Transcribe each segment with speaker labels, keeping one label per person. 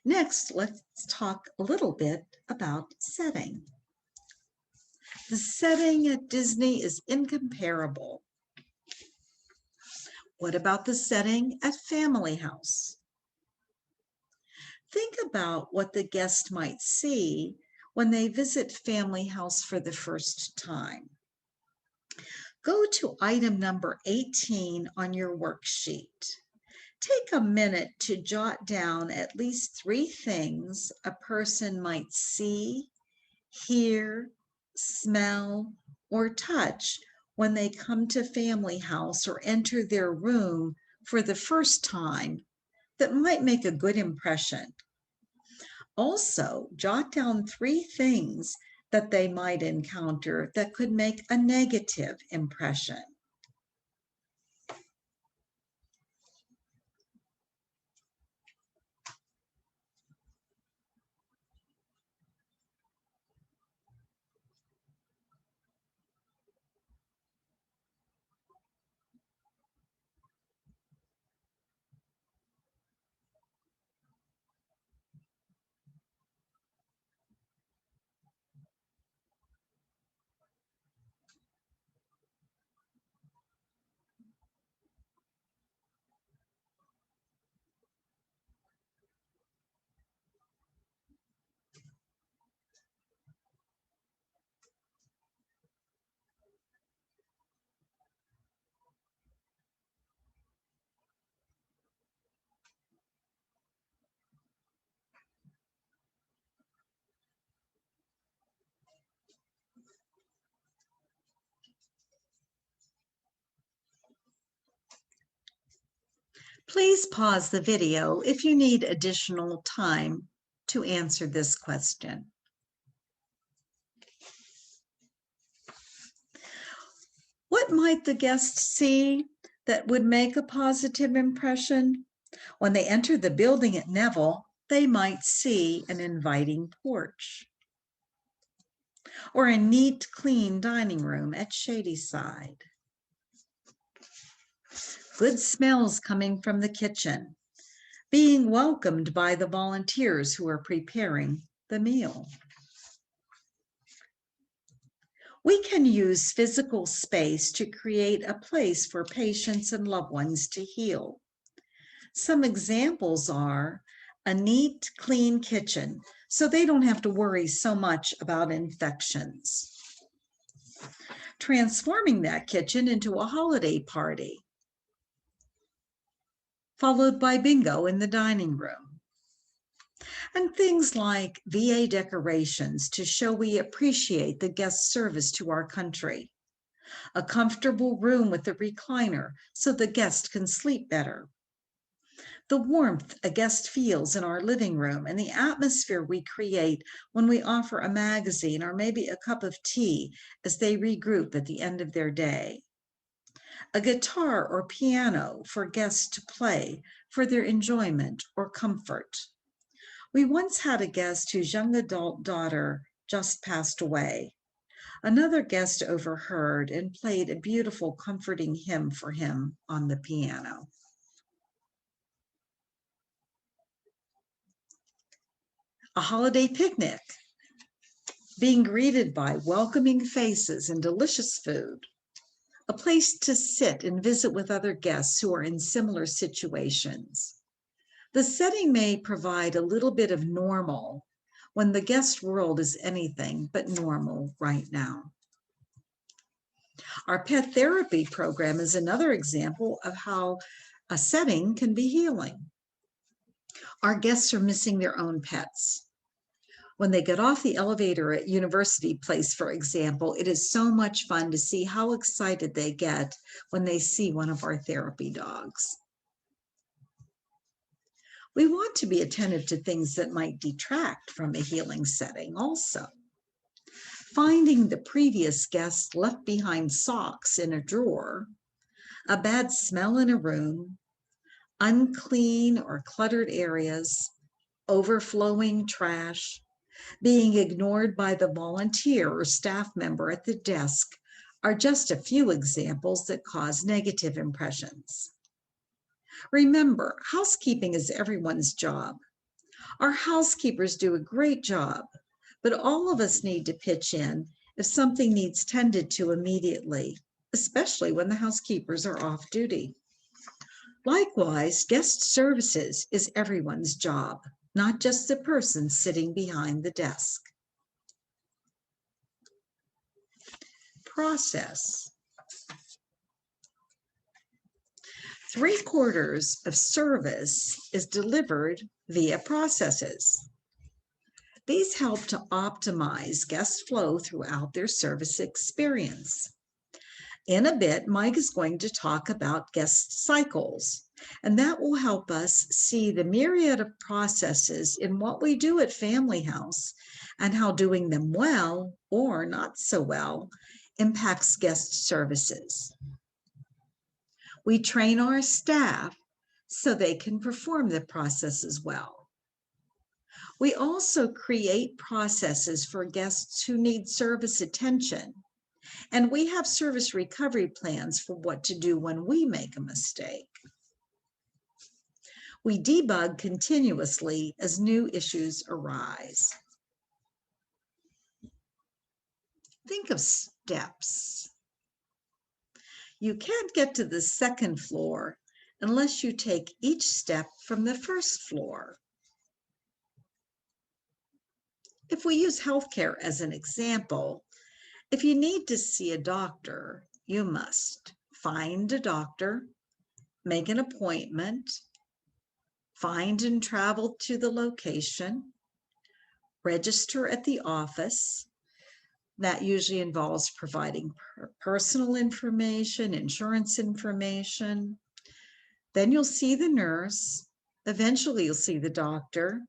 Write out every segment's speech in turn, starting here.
Speaker 1: Next, let's talk a little bit about setting. The setting at Disney is incomparable. What about the setting at Family House? Think about what the guest might see when they visit Family House for the first time. Go to item number 18 on your worksheet. Take a minute to jot down at least 3 things a person might see, hear, smell, or touch when they come to Family House or enter their room for the first time that might make a good impression. Also, jot down 3 things that they might encounter that could make a negative impression. Please pause the video if you need additional time to answer this question. What might the guest see that would make a positive impression? When they enter the building at Neville, they might see an inviting porch or a neat, clean dining room at Shadyside. Good smells coming from the kitchen, being welcomed by the volunteers who are preparing the meal. We can use physical space to create a place for patients and loved ones to heal. Some examples are a neat, clean kitchen, so they don't have to worry so much about infections. Transforming that kitchen into a holiday party, followed by bingo in the dining room. And things like VA decorations to show we appreciate the guest service to our country. A comfortable room with a recliner so the guest can sleep better. The warmth a guest feels in our living room and the atmosphere we create when we offer a magazine or maybe a cup of tea as they regroup at the end of their day. A guitar or piano for guests to play for their enjoyment or comfort. We once had a guest whose young adult daughter just passed away. Another guest overheard and played a beautiful, comforting hymn for him on the piano. A holiday picnic, being greeted by welcoming faces and delicious food. A place to sit and visit with other guests who are in similar situations. The setting may provide a little bit of normal when the guest world is anything but normal right now. Our pet therapy program is another example of how a setting can be healing. Our guests are missing their own pets. When they get off the elevator at University Place, for example, it is so much fun to see how excited they get when they see one of our therapy dogs. We want to be attentive to things that might detract from a healing setting also. Finding the previous guest left behind socks in a drawer, a bad smell in a room, unclean or cluttered areas, overflowing trash, being ignored by the volunteer or staff member at the desk are just a few examples that cause negative impressions. Remember, housekeeping is everyone's job. Our housekeepers do a great job, but all of us need to pitch in if something needs tended to immediately, especially when the housekeepers are off duty. Likewise, guest services is everyone's job, not just the person sitting behind the desk. Process. 3/4 of service is delivered via processes. These help to optimize guest flow throughout their service experience. In a bit, Mike is going to talk about guest cycles, and that will help us see the myriad of processes in what we do at Family House and how doing them well or not so well impacts guest services. We train our staff so they can perform the processes well. We also create processes for guests who need service attention, and we have service recovery plans for what to do when we make a mistake. We debug continuously as new issues arise. Think of steps. You can't get to the second floor unless you take each step from the first floor. If we use healthcare as an example, if you need to see a doctor, you must find a doctor, make an appointment, find and travel to the location, register at the office. That usually involves providing personal information, insurance information. Then you'll see the nurse. Eventually, you'll see the doctor.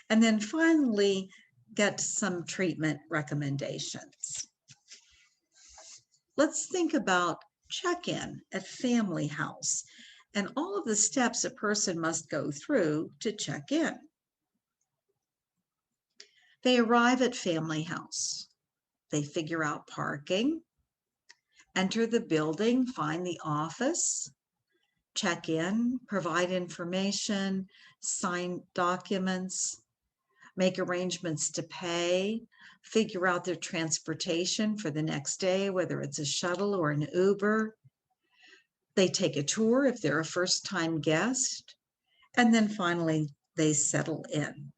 Speaker 1: And then finally, get some treatment recommendations. Let's think about check-in at Family House and all of the steps a person must go through to check in. They arrive at Family House. They figure out parking, enter the building, find the office, check in, provide information, sign documents, make arrangements to pay, figure out their transportation for the next day, whether it's a shuttle or an Uber. They take a tour if they're a first-time guest, and then finally they settle in.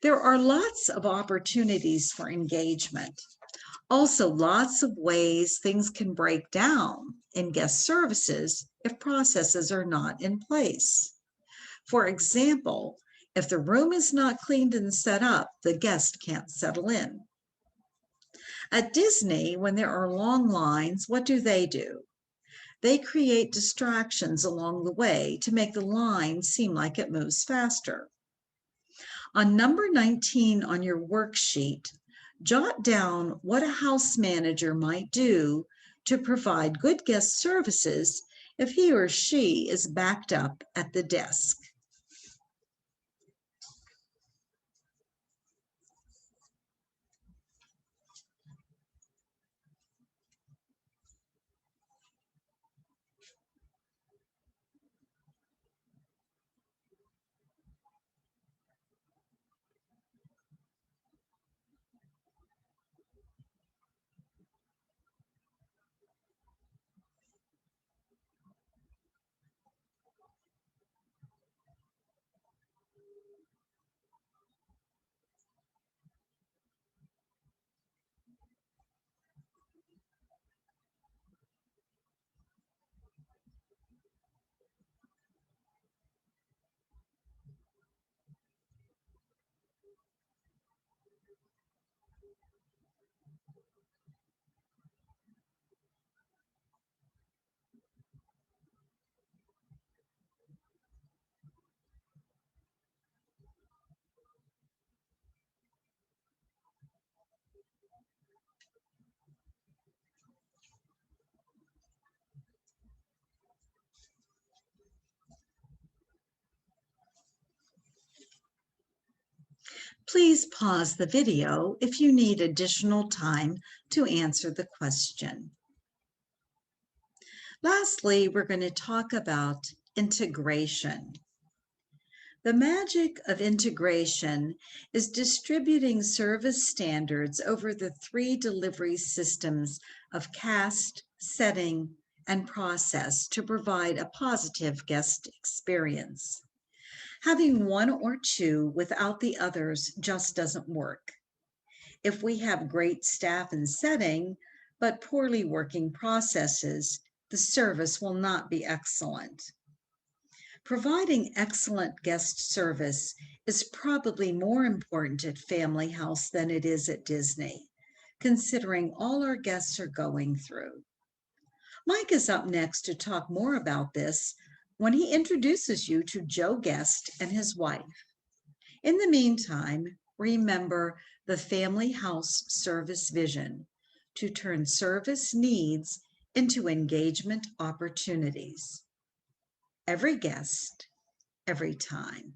Speaker 1: There are lots of opportunities for engagement. Also, lots of ways things can break down in guest services if processes are not in place. For example, if the room is not cleaned and set up, the guest can't settle in. At Disney, when there are long lines, what do? They create distractions along the way to make the line seem like it moves faster. On number 19 on your worksheet, jot down what a house manager might do to provide good guest services if he or she is backed up at the desk. Please pause the video if you need additional time to answer the question. Lastly, we're going to talk about integration. The magic of integration is distributing service standards over the three delivery systems of cast, setting, and process to provide a positive guest experience. Having one or two without the others just doesn't work. If we have great staff and setting, but poorly working processes, the service will not be excellent. Providing excellent guest service is probably more important at Family House than it is at Disney, considering all our guests are going through. Mike is up next to talk more about this when he introduces you to Joe Guest and his wife. In the meantime, remember the Family House service vision to turn service needs into engagement opportunities. Every guest, every time.